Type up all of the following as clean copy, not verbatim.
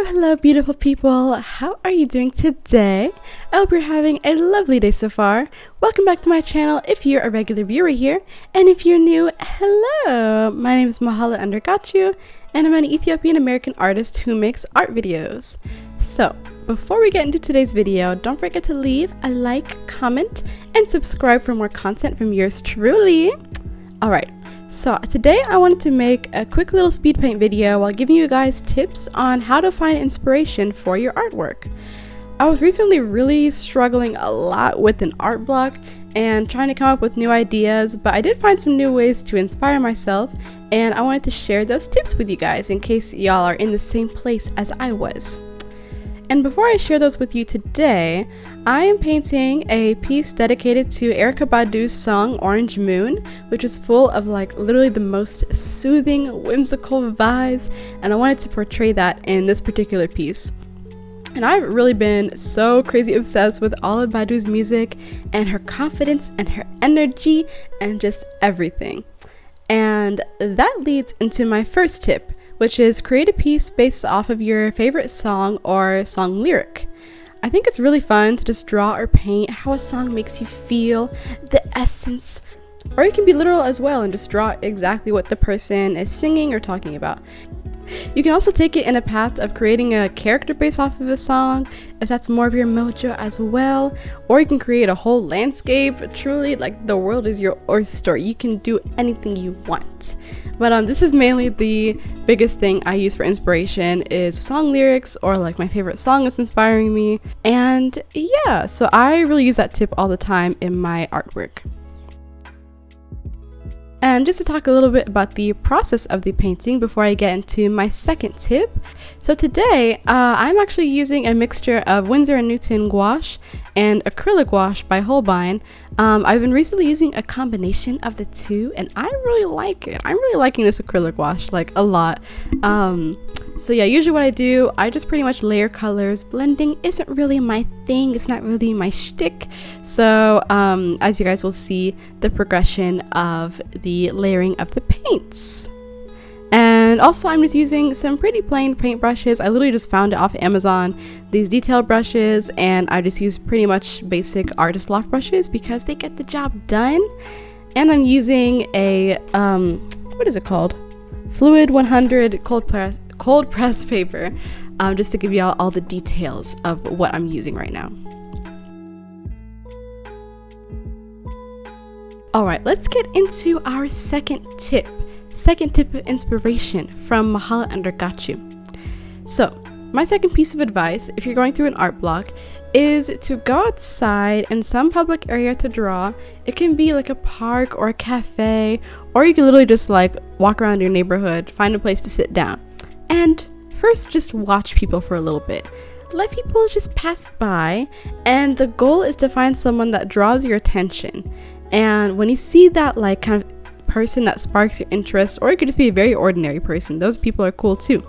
Hello, beautiful people. How are you doing today? I hope you're having a lovely day so far. Welcome back to my channel if you're a regular viewer here. And if you're new, hello. My name is Mahala Undergachu, and I'm an Ethiopian American artist who makes art videos. So, before we get into today's video, don't forget to leave a like, comment, and subscribe for more content from yours truly. Alright. So today I wanted to make a quick little speed paint video while giving you guys tips on how to find inspiration for your artwork. I was recently really struggling a lot with an art block and trying to come up with new ideas, but I did find some new ways to inspire myself, and I wanted to share those tips with you guys in case y'all are in the same place as I was. And before I share those with you today, I am painting a piece dedicated to Erykah Badu's song Orange Moon, which is full of literally the most soothing, whimsical vibes, and I wanted to portray that in this particular piece. And I've really been so crazy obsessed with all of Badu's music and her confidence and her energy and just everything. And that leads into my first tip, which is create a piece based off of your favorite song or song lyric. I think it's really fun to just draw or paint how a song makes you feel, the essence, or you can be literal as well and just draw exactly what the person is singing or talking about. You can also take it in a path of creating a character based off of a song, if that's more of your mojo as well, or you can create a whole landscape. Truly, the world is your oyster. You can do anything you want. But this is mainly the biggest thing I use for inspiration is song lyrics or my favorite song that's inspiring me. And yeah, so I really use that tip all the time in my artwork. And just to talk a little bit about the process of the painting before I get into my second tip. So today, I'm actually using a mixture of Winsor & Newton gouache and acrylic gouache by Holbein. I've been recently using a combination of the two, and I really like it. I'm really liking this acrylic gouache, a lot. So yeah, usually what I do, I just pretty much layer colors. Blending isn't really my thing. It's not really my shtick. So as you guys will see, the progression of the layering of the paints. And also I'm just using some pretty plain paint brushes. I literally just found it off Amazon, these detail brushes, and I just use pretty much basic artist loft brushes because they get the job done. And I'm using a, what is it called? Fluid 100 cold press paper, just to give you all the details of what I'm using right now. Alright, let's get into our second tip of inspiration from Mahala Undergachu. So, my second piece of advice, if you're going through an art block, is to go outside in some public area to draw. It can be a park or a cafe, or you can literally just walk around your neighborhood, find a place to sit down. And first, just watch people for a little bit. Let people just pass by, and the goal is to find someone that draws your attention. And when you see that kind of person that sparks your interest, or it could just be a very ordinary person, those people are cool too.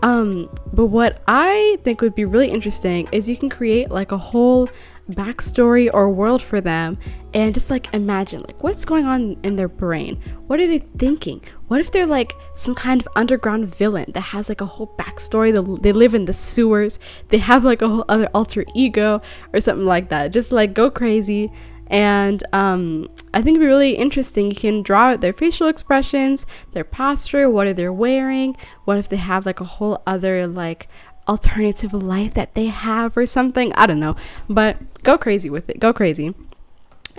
But what I think would be really interesting is you can create a whole backstory or world for them, and just imagine what's going on in their brain. What are they thinking? What if they're some kind of underground villain that has a whole backstory? They live in the sewers, they have a whole other alter ego or something like that. Just go crazy. And I think it'd be really interesting. You can draw out their facial expressions, their posture, what are they wearing, what if they have a whole other alternative life that they have or something. I don't know, but go crazy with it. Go crazy.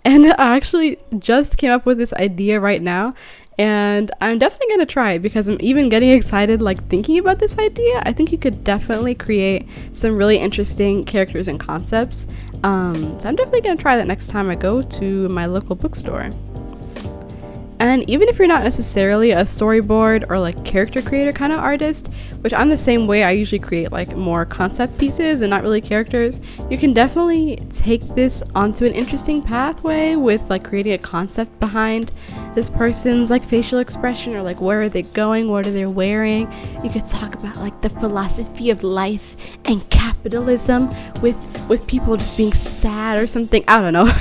And I actually just came up with this idea right now, and I'm definitely going to try it because I'm even getting excited thinking about this idea. I think you could definitely create some really interesting characters and concepts. So I'm definitely going to try that next time I go to my local bookstore. And even if you're not necessarily a storyboard or character creator kind of artist, which I'm the same way, I usually create more concept pieces and not really characters, you can definitely take this onto an interesting pathway with creating a concept behind this person's facial expression, or where are they going, what are they wearing. You could talk about the philosophy of life and capitalism with people just being sad or something. I don't know.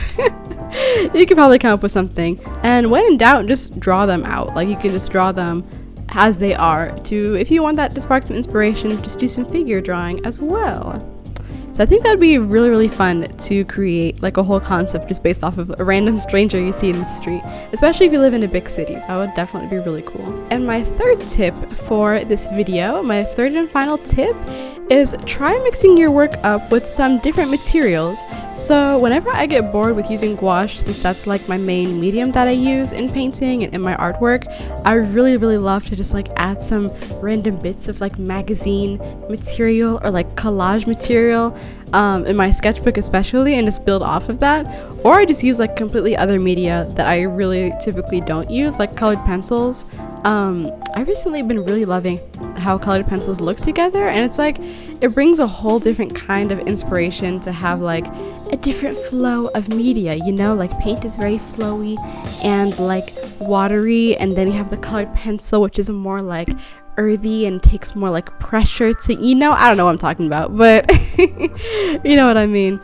You could probably come up with something, and when in doubt, just draw them out. You can just draw them as they are to, if you want that to spark some inspiration, just do some figure drawing as well. So I think that'd be really, really fun to create like a whole concept just based off of a random stranger you see in the street, especially if you live in a big city. That would definitely be really cool. And my third tip for this video, my third and final tip, is try mixing your work up with some different materials. So whenever I get bored with using gouache, since that's like my main medium that I use in painting and in my artwork, I really, really love to just like add some random bits of like magazine material or like collage material in my sketchbook especially, and just build off of that. Or I just use like completely other media that I really typically don't use, like colored pencils. I've recently been really loving how colored pencils look together, and it's like it brings a whole different kind of inspiration to have like a different flow of media, you know, like paint is very flowy and like watery, and then you have the colored pencil, which is more like earthy and takes more like pressure to, you know, I don't know what I'm talking about, but you know what I mean.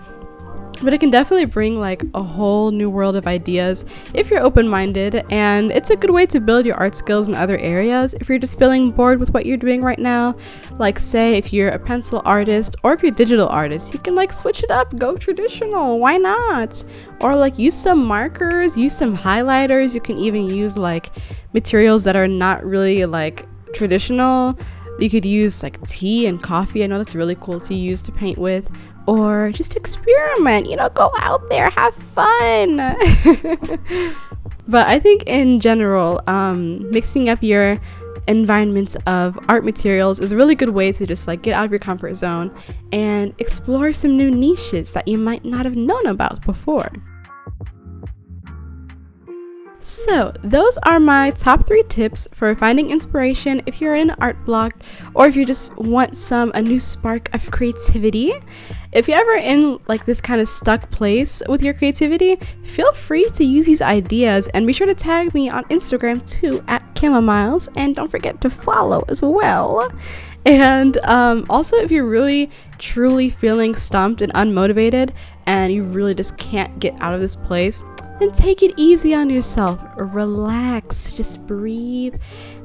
But it can definitely bring like a whole new world of ideas if you're open-minded, and it's a good way to build your art skills in other areas if you're just feeling bored with what you're doing right now. Like say if you're a pencil artist or if you're a digital artist, you can like switch it up, go traditional, why not? Or like use some markers, use some highlighters. You can even use like materials that are not really like traditional. You could use like tea and coffee. I know that's really cool to use to paint with. Or just experiment, you know, go out there, have fun. But I think in general, mixing up your environments of art materials is a really good way to just like get out of your comfort zone and explore some new niches that you might not have known about before. So those are my top 3 tips for finding inspiration if you're in an art block, or if you just want a new spark of creativity. If you're ever in like this kind of stuck place with your creativity, feel free to use these ideas, and be sure to tag me on Instagram too @Chamomile, and don't forget to follow as well. And also, if you're really truly feeling stumped and unmotivated and you really just can't get out of this place, then take it easy on yourself, relax, just breathe.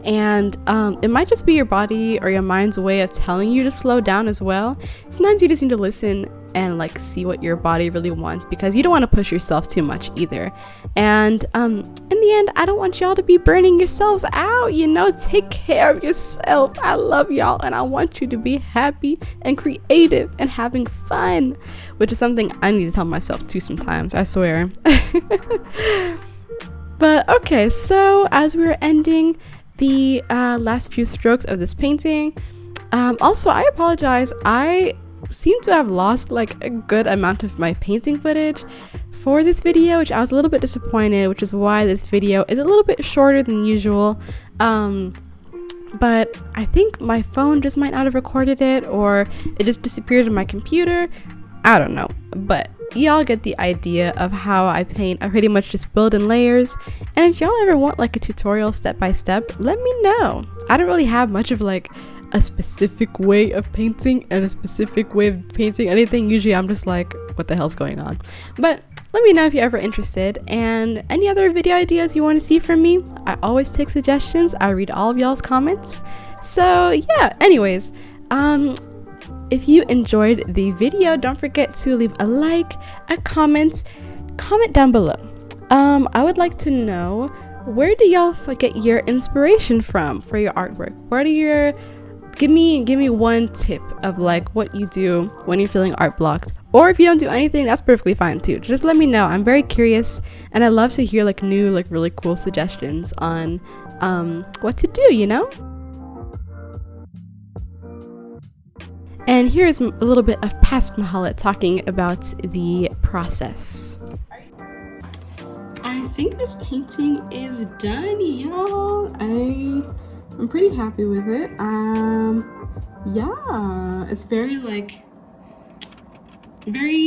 And it might just be your body or your mind's way of telling you to slow down as well. Sometimes you just need to listen and like see what your body really wants, because you don't want to push yourself too much either. And in the end, I don't want y'all to be burning yourselves out, you know. Take care of yourself. I love y'all, and I want you to be happy and creative and having fun, which is something I need to tell myself too sometimes, I swear. But okay, so as we're ending the last few strokes of this painting, also I apologize, I seem to have lost like a good amount of my painting footage for this video, which I was a little bit disappointed, which is why this video is a little bit shorter than usual. But I think my phone just might not have recorded it, or it just disappeared in my computer. I don't know, but y'all get the idea of how I paint. I pretty much just build in layers, and if y'all ever want like a tutorial step by step, let me know. I don't really have much of like a specific way of painting and a specific way of painting anything. Usually I'm just like, what the hell's going on? But let me know if you're ever interested, and any other video ideas you want to see from me. I always take suggestions. I read all of y'all's comments. So yeah, anyways, if you enjoyed the video, don't forget to leave a like, a comment down below. I would like to know, where do y'all get your inspiration from for your artwork? Where do your give me one tip of like what you do when you're feeling art blocked, or if you don't do anything, that's perfectly fine too. Just let me know. I'm very curious, and I love to hear like new, like really cool suggestions on what to do, you know. And here's a little bit of past Mahala talking about the process. I think this painting is done, y'all. I'm pretty happy with it. Yeah, it's very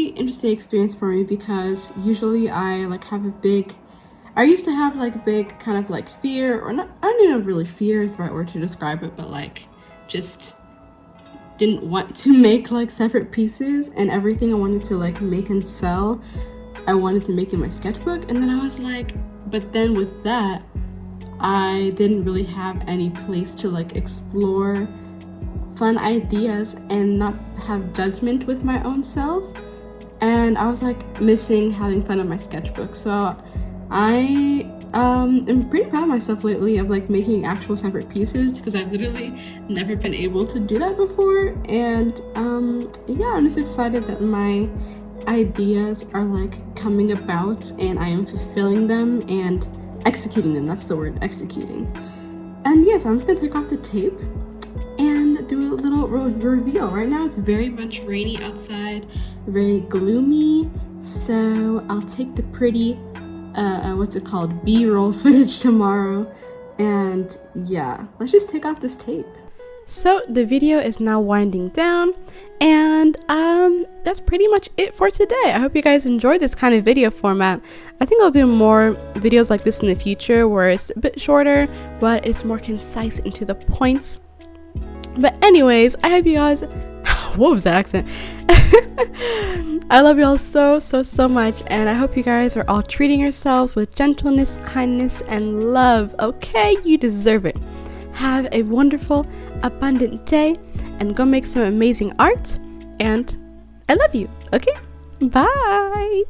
interesting experience for me, because usually I used to have like a big kind of like fear, or not, I don't even know if really fear is the right word to describe it, but like just didn't want to make like separate pieces, and everything I wanted to like make and sell, I wanted to make in my sketchbook. And then I was like, but then with that, I didn't really have any place to like explore fun ideas and not have judgment with my own self. And I was like missing having fun on my sketchbook. So I am pretty proud of myself lately of like making actual separate pieces, because I've literally never been able to do that before. And yeah, I'm just excited that my ideas are like coming about and I am fulfilling them and executing them. That's the word, executing. And yes, I'm just gonna take off the tape and do a little reveal. Right now it's very much rainy outside, very gloomy, so I'll take the pretty what's it called, B-roll footage tomorrow. And yeah, let's just take off this tape. So the video is now winding down, and that's pretty much it for today. I hope you guys enjoyed this kind of video format. I think I'll do more videos like this in the future where it's a bit shorter but it's more concise and to the point. But anyways, I hope you guys what was that accent? I love y'all so much, and I hope you guys are all treating yourselves with gentleness, kindness, and love. Okay, you deserve it. Have a wonderful, abundant day, and go make some amazing art. And I love you. Okay, bye.